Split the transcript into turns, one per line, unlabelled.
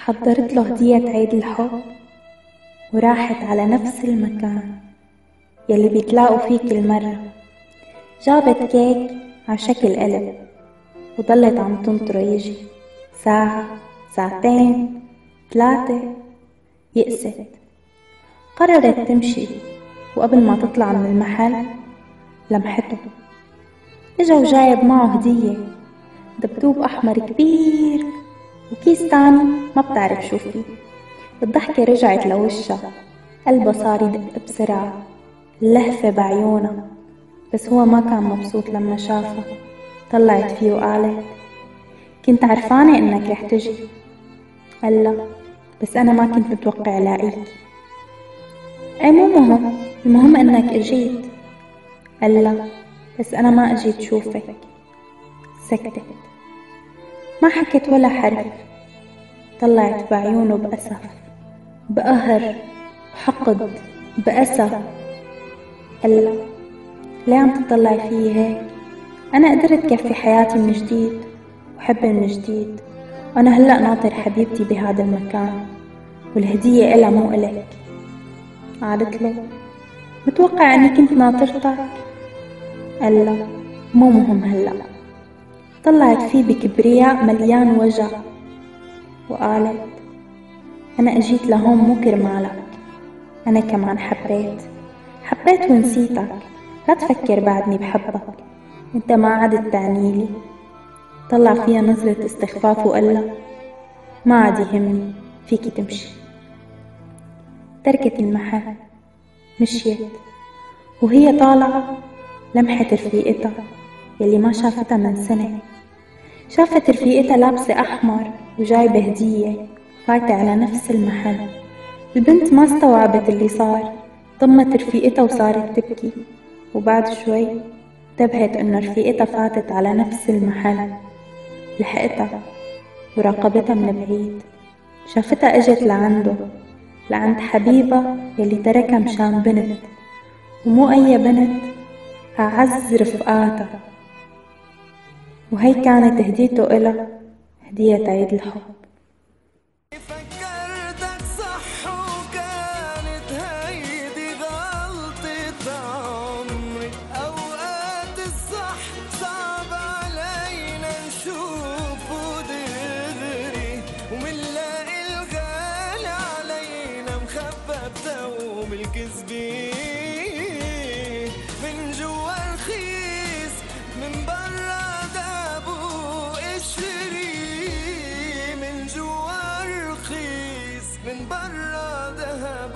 حضرت له هدية عيد الحب وراحت على نفس المكان يلي بيتلاقوا فيه كل مرة. جابت كيك على شكل قلب وضلت عم تنطره يجي ساعة، ساعتين، 3. يأست، قررت تمشي، وقبل ما تطلع من المحل لمحته. اجا وجايب معه هدية، دبدوب أحمر كبير وكيس تاني ما بتعرف شو فيه. الضحكة رجعت لوشها، قلبها صار يدق بسرعة، اللهفة بعيونها، بس هو ما كان مبسوط لما شافها. طلعت فيه وقالت: كنت عرفانة إنك رح تجي. قال لا، بس أنا ما كنت متوقع لاقيك. أي مو مهم، المهم إنك اجيت. قال لا، بس أنا ما اجيت شوفك. سكتت، ما حكت ولا حرف. طلعت بعيونه بأسف، بقهر، بحقد، بأسى. قال لا، ليه عم تطلعي فيي هيك؟ أنا قدرت كفي حياتي من جديد وحب من جديد، وأنا هلأ ناطر حبيبتي بهذا المكان، والهدية إلها مو إلك. قالت له: متوقع أني كنت ناطرتك؟ قال لا، مو مهم هلأ. طلعت فيه بكبرياء مليان وجع وقالت: أنا أجيت لهون مو كرمالك، أنا كمان حبيت ونسيتك. لا تفكر بعدني بحبك، انت ما عدت تعنيلي. طلع فيها نظرة استخفاف وقال لها: ما عاد يهمني، فيكي تمشي. تركت المحل، مشيت، وهي طالعة لمحت رفيقتها يلي ما شافتها من سنة. شافت رفيقتها لابسة أحمر وجايبة هدية، فايتة على نفس المحل. البنت ما استوعبت اللي صار، ضمت رفيقتها وصارت تبكي. وبعد شوي انتبهت إنه رفيقتها فاتت على نفس المحل. لحقتها وراقبتها من بعيد، شافتها اجت لعند حبيبها يلي تركها مشان بنت، ومو أي بنت، أعز رفقاتها. وهي كانت هديته إلها، هدية عيد الحب.
فكرتك صح وكانت هيدي غلطة عمري. أوقات الصح صعب علينا نشوفه دغري، ومنلاقي الغالي علينا مخبى بتوم الكذبي. من جوا رخيص، من برا دهب وقشري. من جوا رخيص، من برا ذهب